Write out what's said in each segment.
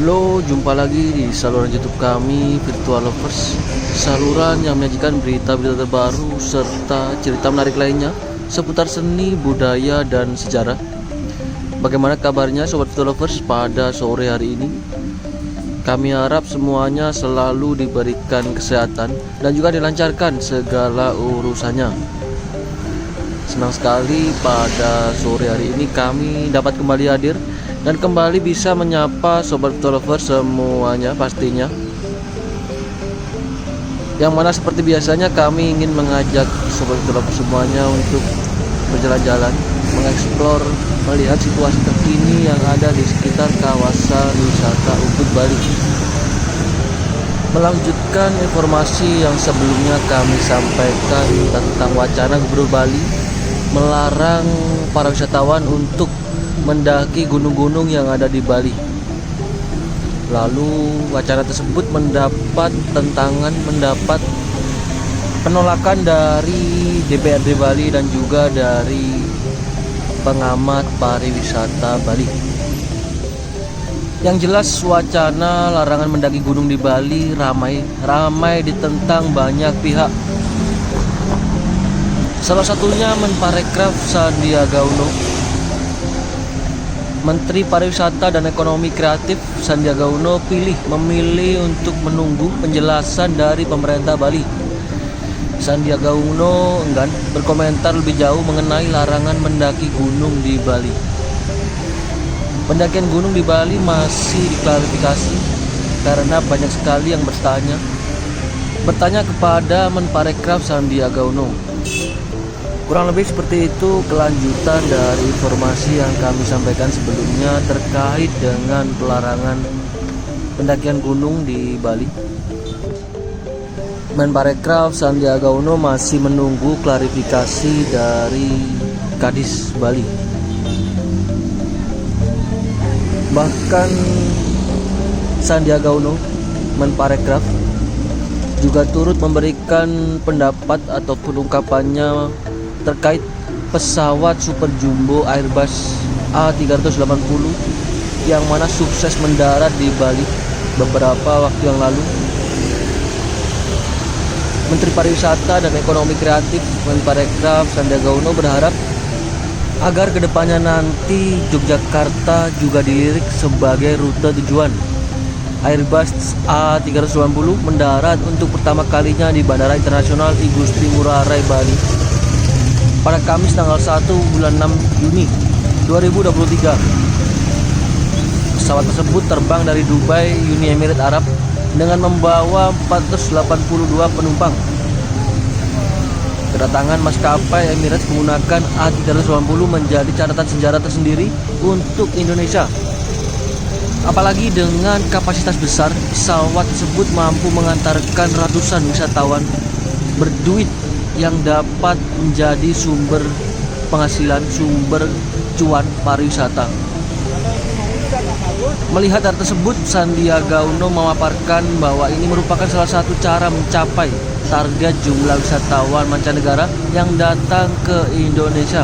Halo, jumpa lagi di saluran YouTube kami, Virtual Lovers. Saluran yang menyajikan berita-berita terbaru serta cerita menarik lainnya seputar seni, budaya, dan sejarah. Bagaimana kabarnya Sobat Virtual Lovers pada sore hari ini? Kami harap semuanya selalu diberikan kesehatan dan juga dilancarkan segala urusannya. Senang sekali pada sore hari ini kami dapat kembali hadir dan kembali bisa menyapa Sobat Virtual Lovers semuanya pastinya. Yang mana seperti biasanya kami ingin mengajak Sobat Virtual Lovers semuanya untuk berjalan-jalan, mengeksplor, melihat situasi terkini yang ada di sekitar kawasan wisata Ubud Bali. Melanjutkan informasi yang sebelumnya kami sampaikan tentang wacana Gubernur Bali melarang para wisatawan untuk mendaki gunung-gunung yang ada di Bali. Lalu wacana tersebut mendapat penolakan dari DPRD Bali dan juga dari pengamat pariwisata Bali. Yang jelas wacana larangan mendaki gunung di Bali ramai ditentang banyak pihak. Salah satunya Menparekraf Sandiaga Uno. Menteri Pariwisata dan Ekonomi Kreatif Sandiaga Uno memilih untuk menunggu penjelasan dari pemerintah Bali. Sandiaga Uno enggan berkomentar lebih jauh mengenai larangan mendaki gunung di Bali. Pendakian gunung di Bali masih diklarifikasi karena banyak sekali yang bertanya kepada Menparekraf Sandiaga Uno. Kurang lebih seperti itu kelanjutan dari informasi yang kami sampaikan sebelumnya terkait dengan pelarangan pendakian gunung di Bali. Menparekraf Sandiaga Uno masih menunggu klarifikasi dari Kadis Bali. Bahkan Sandiaga Uno, Menparekraf, juga turut memberikan pendapat ataupun ungkapannya terkait pesawat super jumbo Airbus A380 yang mana sukses mendarat di Bali beberapa waktu yang lalu. Menteri Pariwisata dan Ekonomi Kreatif Menparekraf Sandiaga Uno berharap agar kedepannya nanti Yogyakarta juga dilirik sebagai rute tujuan. Airbus A380 mendarat untuk pertama kalinya di Bandara Internasional I Gusti Ngurah Rai Bali pada Kamis tanggal 1 bulan 6 Juni 2023. Pesawat tersebut terbang dari Dubai, Uni Emirat Arab dengan membawa 482 penumpang. Kedatangan maskapai Emirates menggunakan A380 menjadi catatan sejarah tersendiri untuk Indonesia. Apalagi dengan kapasitas besar, pesawat tersebut mampu mengantarkan ratusan wisatawan berduit yang dapat menjadi sumber penghasilan, sumber cuan pariwisata. Melihat hal tersebut, Sandiaga Uno memaparkan bahwa ini merupakan salah satu cara mencapai target jumlah wisatawan mancanegara yang datang ke Indonesia.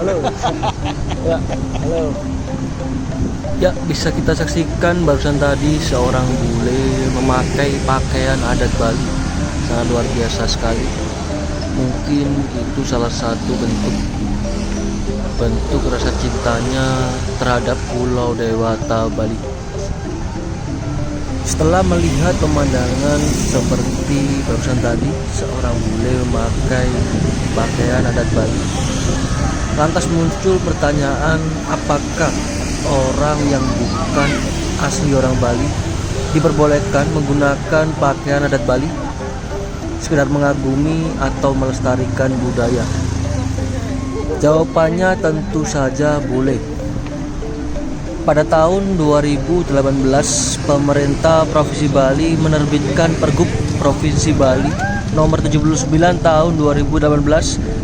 Halo. Ya, halo. Ya, bisa kita saksikan barusan tadi seorang bule memakai pakaian adat Bali. Sangat luar biasa sekali. Mungkin itu salah satu bentuk rasa cintanya terhadap Pulau Dewata Bali. Setelah melihat pemandangan seperti barusan tadi, seorang bule memakai pakaian adat Bali, lantas muncul pertanyaan, apakah orang yang bukan asli orang Bali diperbolehkan menggunakan pakaian adat Bali sekedar mengagumi atau melestarikan budaya? Jawabannya tentu saja boleh. Pada tahun 2018, pemerintah Provinsi Bali menerbitkan Pergub Provinsi Bali nomor 79 tahun 2018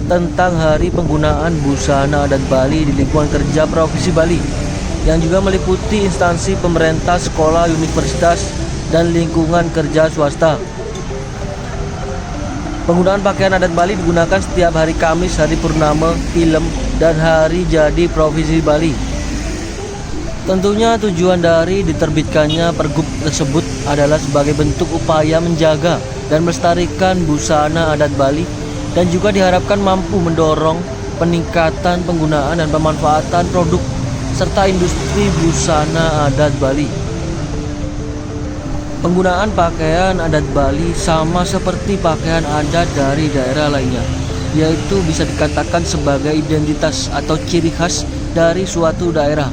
tentang Hari Penggunaan Busana Adat Bali di lingkungan kerja Provinsi Bali, yang juga meliputi instansi pemerintah, sekolah, universitas, dan lingkungan kerja swasta. Penggunaan pakaian adat Bali digunakan setiap hari Kamis, hari purnama, film, dan Hari Jadi Provinsi Bali. Tentunya tujuan dari diterbitkannya pergub tersebut adalah sebagai bentuk upaya menjaga dan melestarikan busana adat Bali, dan juga diharapkan mampu mendorong peningkatan penggunaan dan pemanfaatan produk serta industri busana adat Bali. Penggunaan pakaian adat Bali sama seperti pakaian adat dari daerah lainnya, yaitu bisa dikatakan sebagai identitas atau ciri khas dari suatu daerah.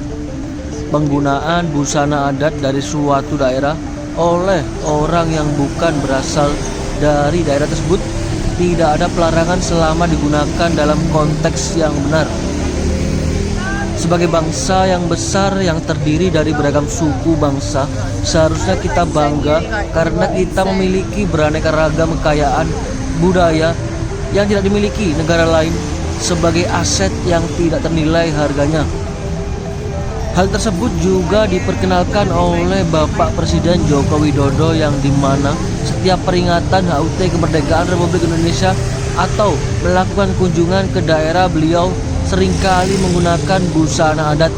Penggunaan busana adat dari suatu daerah oleh orang yang bukan berasal dari daerah tersebut tidak ada pelarangan selama digunakan dalam konteks yang benar. Sebagai bangsa yang besar yang terdiri dari beragam suku bangsa, seharusnya kita bangga karena kita memiliki beraneka ragam kekayaan budaya yang tidak dimiliki negara lain sebagai aset yang tidak ternilai harganya. Hal tersebut juga diperkenalkan oleh Bapak Presiden Joko Widodo, yang dimana setiap peringatan HUT kemerdekaan Republik Indonesia atau melakukan kunjungan ke daerah, beliau seringkali menggunakan busana adat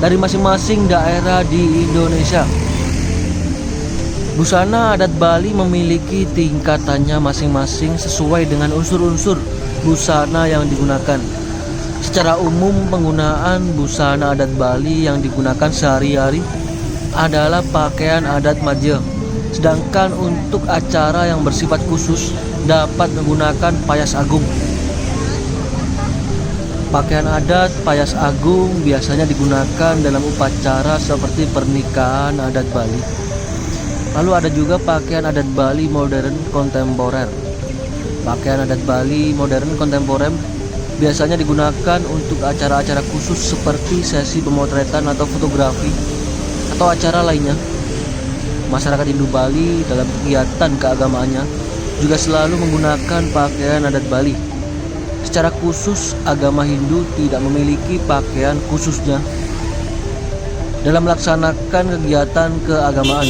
dari masing-masing daerah di Indonesia. Busana adat Bali memiliki tingkatannya masing-masing sesuai dengan unsur-unsur busana yang digunakan. Secara umum, penggunaan busana adat Bali yang digunakan sehari-hari adalah pakaian adat Madya. Sedangkan untuk acara yang bersifat khusus dapat menggunakan payas agung. Pakaian adat payas agung biasanya digunakan dalam upacara seperti pernikahan adat Bali. Lalu ada juga pakaian adat Bali modern kontemporer. Pakaian adat Bali modern kontemporer biasanya digunakan untuk acara-acara khusus seperti sesi pemotretan atau fotografi atau acara lainnya. Masyarakat Hindu Bali dalam kegiatan keagamaannya juga selalu menggunakan pakaian adat Bali. Secara khusus, agama Hindu tidak memiliki pakaian khususnya dalam melaksanakan kegiatan keagamaan.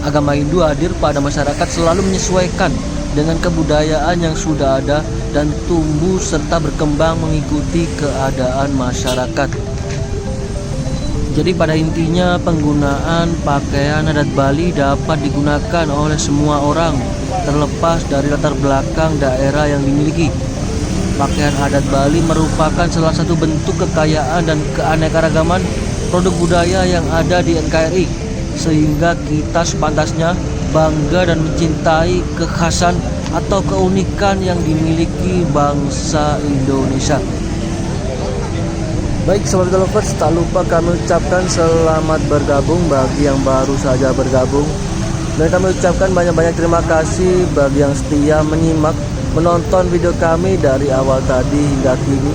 Agama Hindu hadir pada masyarakat selalu menyesuaikan dengan kebudayaan yang sudah ada dan tumbuh serta berkembang mengikuti keadaan masyarakat. Jadi pada intinya, penggunaan pakaian adat Bali dapat digunakan oleh semua orang terlepas dari latar belakang daerah yang dimiliki. Pakaian adat Bali merupakan salah satu bentuk kekayaan dan keanekaragaman produk budaya yang ada di NKRI, sehingga kita sepantasnya bangga dan mencintai kekhasan atau keunikan yang dimiliki bangsa Indonesia. Baik Sobat Lovers, tak lupa kami ucapkan selamat bergabung bagi yang baru saja bergabung, dan kami ucapkan banyak-banyak terima kasih bagi yang setia menyimak, menonton video kami dari awal tadi hingga kini.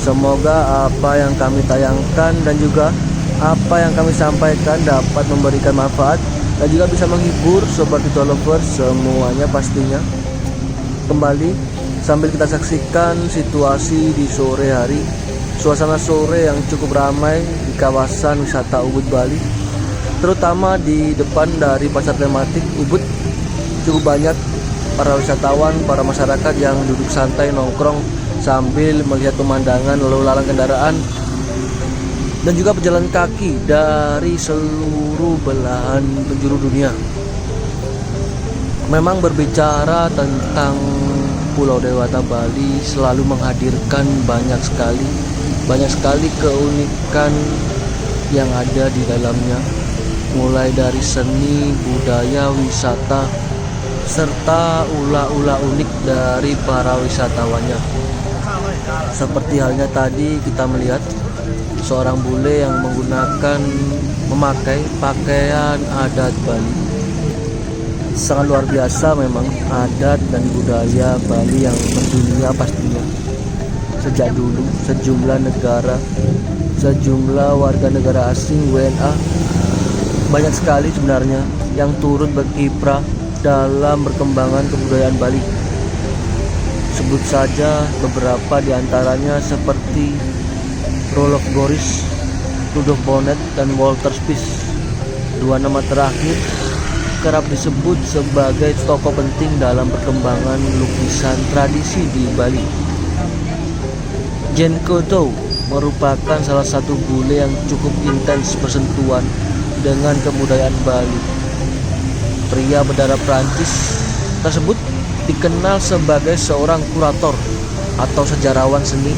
Semoga apa yang kami tayangkan dan juga apa yang kami sampaikan dapat memberikan manfaat dan juga bisa menghibur Sobat Lovers semuanya pastinya. Kembali sambil kita saksikan situasi di sore hari, suasana sore yang cukup ramai di kawasan wisata Ubud Bali, terutama di depan dari pasar tematik Ubud. Cukup banyak para wisatawan, para masyarakat yang duduk santai nongkrong sambil melihat pemandangan lalu lalang kendaraan dan juga pejalan kaki dari seluruh belahan penjuru dunia. Memang berbicara tentang Pulau Dewata Bali selalu menghadirkan banyak sekali keunikan yang ada di dalamnya, mulai dari seni, budaya, wisata, serta ulah-ulah unik dari para wisatawannya. Seperti halnya tadi kita melihat seorang bule yang memakai pakaian adat Bali. Sangat luar biasa memang adat dan budaya Bali yang mendunia pastinya. Sejak dulu sejumlah warga negara asing WNA banyak sekali sebenarnya yang turut berkiprah dalam perkembangan kebudayaan Bali. Sebut saja beberapa di antaranya seperti Rolof Goris, Rudolf Bonnet, dan Walter Spies. Dua nama terakhir kerap disebut sebagai tokoh penting dalam perkembangan lukisan tradisi di Bali. Jean Cocteau merupakan salah satu bule yang cukup intens bersentuhan dengan kebudayaan Bali. Pria berdarah Prancis tersebut dikenal sebagai seorang kurator atau sejarawan seni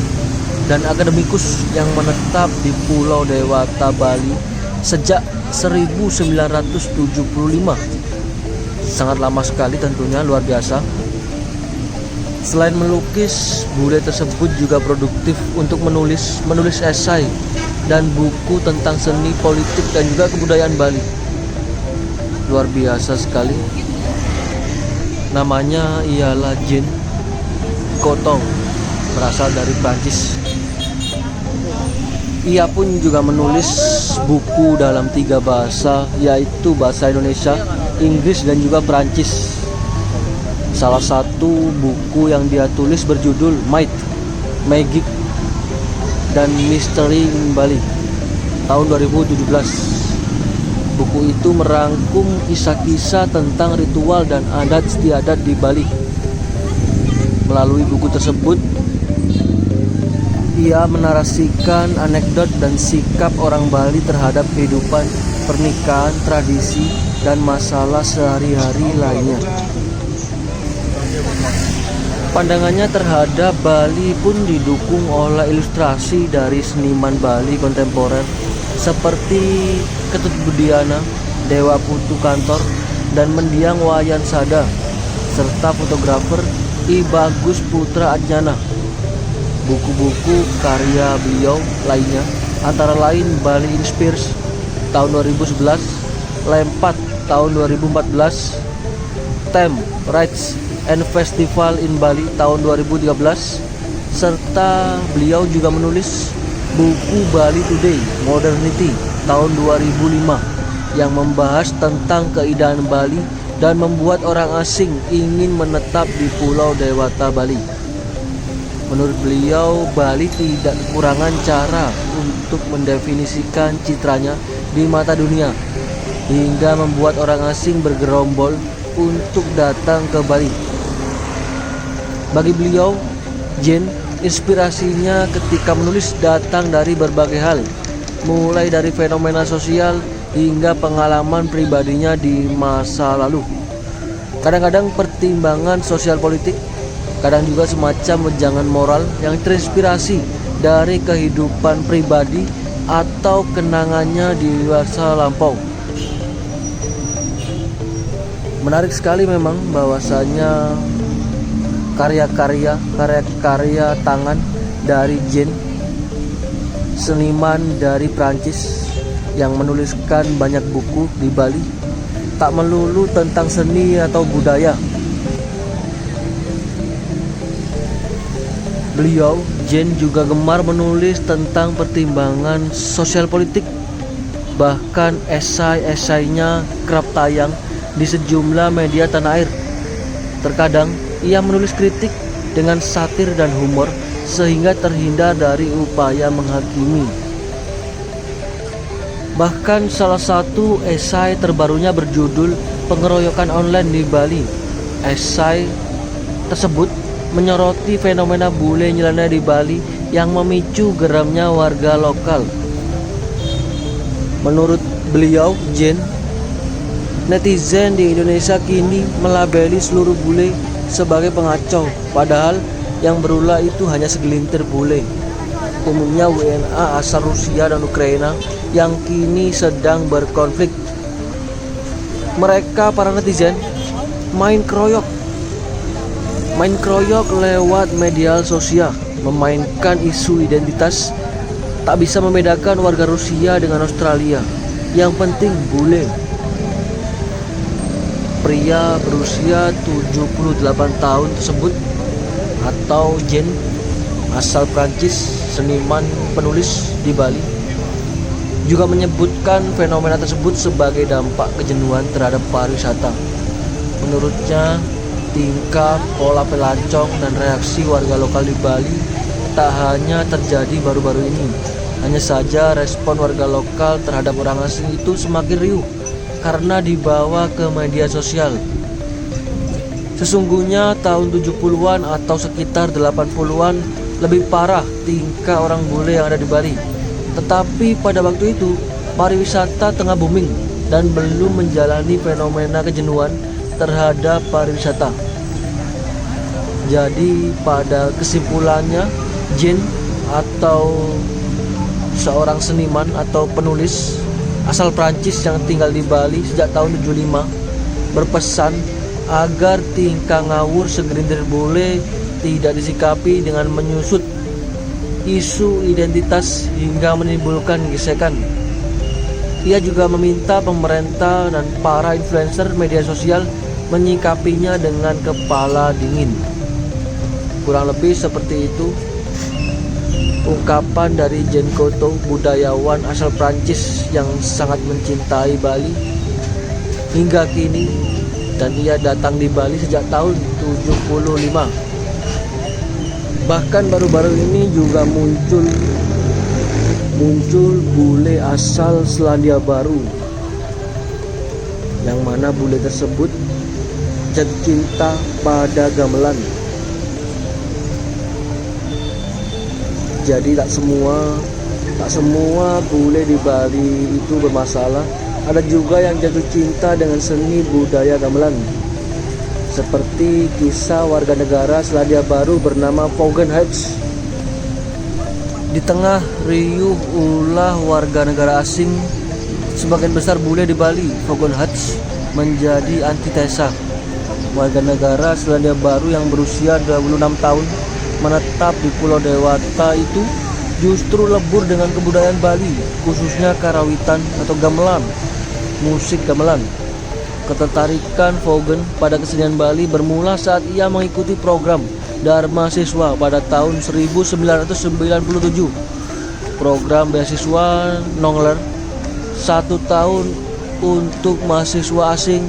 dan akademikus yang menetap di Pulau Dewata Bali sejak 1975. Sangat lama sekali tentunya, luar biasa. Selain melukis, bule tersebut juga produktif untuk menulis esai dan buku tentang seni, politik, dan juga kebudayaan Bali. Luar biasa sekali. Namanya ialah Jean Cocteau, berasal dari Prancis. Ia pun juga menulis buku dalam 3 bahasa, yaitu bahasa Indonesia, Inggris, dan juga Prancis. Salah satu buku yang dia tulis berjudul Might, Magic, dan Mystery in Bali tahun 2017. Buku itu merangkum kisah-kisah tentang ritual dan adat istiadat di Bali. Melalui buku tersebut, ia menarasikan anekdot dan sikap orang Bali terhadap kehidupan, pernikahan, tradisi, dan masalah sehari-hari lainnya. Pandangannya terhadap Bali pun didukung oleh ilustrasi dari seniman Bali kontemporer seperti Ketut Budiana, Dewa Putu Kantor, dan Mendiang Wayan Sada, serta fotografer I Bagus Putra Adnyana. Buku-buku karya beliau lainnya antara lain Bali Inspires tahun 2011, Lempat tahun 2014, Tem Rights and Festival in Bali tahun 2013, serta beliau juga menulis buku Bali Today Modernity tahun 2005 yang membahas tentang keindahan Bali dan membuat orang asing ingin menetap di Pulau Dewata Bali. Menurut beliau, Bali tidak kekurangan cara untuk mendefinisikan citranya di mata dunia, hingga membuat orang asing bergerombol untuk datang ke Bali. Bagi beliau, Jean, inspirasinya ketika menulis datang dari berbagai hal, mulai dari fenomena sosial hingga pengalaman pribadinya di masa lalu. Kadang-kadang pertimbangan sosial politik, kadang juga semacam wejangan moral yang terinspirasi dari kehidupan pribadi atau kenangannya di masa lampau. Menarik sekali memang bahwasanya karya-karya tangan dari Jean, seniman dari Prancis yang menuliskan banyak buku di Bali, tak melulu tentang seni atau budaya. Beliau, Jean, juga gemar menulis tentang pertimbangan sosial politik. Bahkan esai-esainya kerap tayang di sejumlah media tanah air. Terkadang ia menulis kritik dengan satir dan humor sehingga terhindar dari upaya menghakimi. Bahkan salah satu esai terbarunya berjudul Pengeroyokan Online di Bali. Esai tersebut menyoroti fenomena bule nyeleneh di Bali yang memicu geramnya warga lokal. Menurut beliau, Jean, netizen di Indonesia kini melabeli seluruh bule sebagai pengacau, padahal yang berulah itu hanya segelintir bule, umumnya WNA asal Rusia dan Ukraina yang kini sedang berkonflik. Mereka, para netizen, main kroyok lewat media sosial, memainkan isu identitas, tak bisa membedakan warga Rusia dengan Australia, yang penting bule. Pria berusia 78 tahun tersebut atau Jean, asal Prancis, seniman penulis di Bali, juga menyebutkan fenomena tersebut sebagai dampak kejenuhan terhadap pariwisata. Menurutnya, tingkah, pola pelancong, dan reaksi warga lokal di Bali tak hanya terjadi baru-baru ini. Hanya saja respon warga lokal terhadap orang asing itu semakin riuh karena dibawa ke media sosial. Sesungguhnya tahun 70-an atau sekitar 80-an, lebih parah tingkah orang bule yang ada di Bali. Tetapi pada waktu itu pariwisata tengah booming dan belum menjalani fenomena kejenuhan terhadap pariwisata. Jadi pada kesimpulannya, Jean atau seorang seniman atau penulis asal Prancis yang tinggal di Bali sejak tahun 75 berpesan agar tingkah ngawur segelintir bule tidak disikapi dengan menyusut isu identitas hingga menimbulkan gesekan. Ia juga meminta pemerintah dan para influencer media sosial menyikapinya dengan kepala dingin. Kurang lebih seperti itu ungkapan dari Jean Cocteau, budayawan asal Prancis yang sangat mencintai Bali hingga kini, dan ia datang di Bali sejak tahun 75. Bahkan baru-baru ini juga muncul bule asal Selandia Baru, yang mana bule tersebut jatuh cinta pada gamelan. Jadi tak semua bule di Bali itu bermasalah. Ada juga yang jatuh cinta dengan seni budaya gamelan, seperti kisah warga negara Selandia Baru bernama Vaughan Hutch. Di tengah riuh ulah warga negara asing, sebagian besar bule di Bali, Vaughan Hutch menjadi antitesa. Warga negara Selandia Baru yang berusia 26 tahun menetap di Pulau Dewata itu justru lebur dengan kebudayaan Bali, khususnya karawitan atau gamelan, musik gamelan. Ketertarikan Vaughan pada kesenian Bali bermula saat ia mengikuti program Dharma Siswa pada tahun 1997. Program beasiswa Nongler 1 tahun untuk mahasiswa asing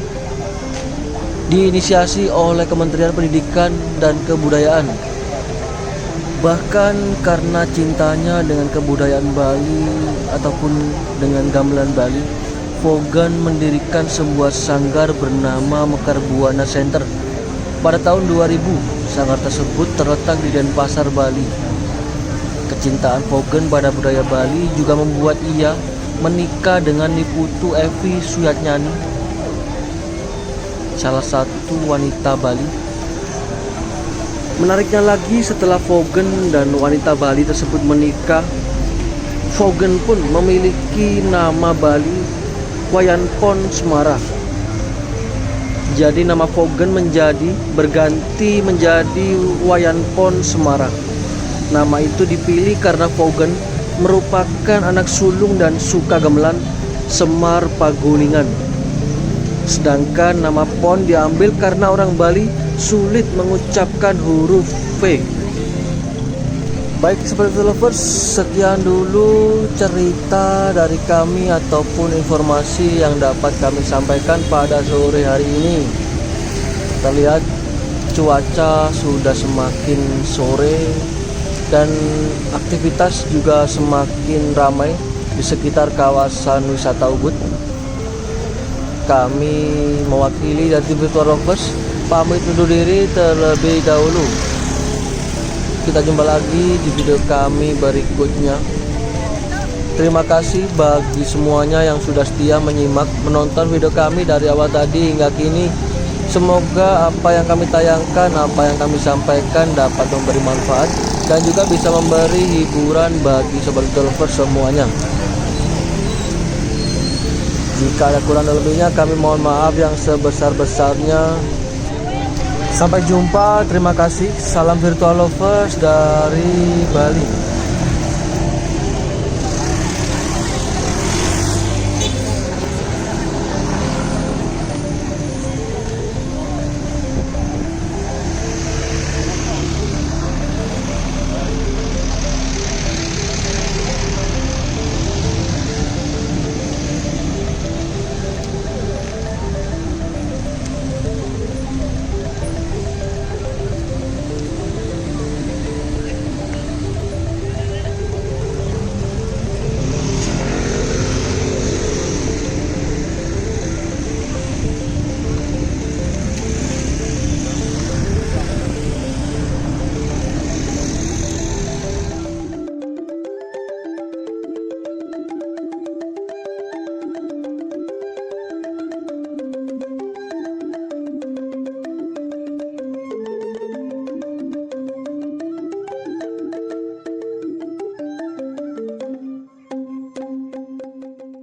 diinisiasi oleh Kementerian Pendidikan dan Kebudayaan. Bahkan karena cintanya dengan kebudayaan Bali ataupun dengan gamelan Bali, Vaughan mendirikan sebuah sanggar bernama Mekar Buana Center pada tahun 2000. Sanggar tersebut terletak di Denpasar, Bali. Kecintaan Vaughan pada budaya Bali juga membuat ia menikah dengan Niputu Evi Suyatnyani, salah satu wanita Bali. Menariknya lagi, setelah Vaughan dan wanita Bali tersebut menikah, Vaughan pun memiliki nama Bali Wayanpon Semara. Jadi nama Vaughan berganti menjadi Wayanpon Semara. Nama itu dipilih karena Vaughan merupakan anak sulung dan suka gamelan Semar Paguningan. Sedangkan nama Pon diambil karena orang Bali sulit mengucapkan huruf V. Baik, seperti itu lovers, sekian dulu cerita dari kami ataupun informasi yang dapat kami sampaikan pada sore hari ini. Kita lihat cuaca sudah semakin sore dan aktivitas juga semakin ramai di sekitar kawasan wisata Ubud. Kami mewakili dari tim Virtual Lovers pamit undur diri terlebih dahulu. Kita jumpa lagi di video kami berikutnya. Terima kasih bagi semuanya yang sudah setia menonton video kami dari awal tadi hingga kini. Semoga apa yang kami tayangkan, apa yang kami sampaikan dapat memberi manfaat dan juga bisa memberi hiburan bagi sobat Lovers semuanya. Jika ada kurang dan lebihnya, kami mohon maaf yang sebesar-besarnya. Sampai jumpa, terima kasih. Salam Virtual Lovers dari Bali.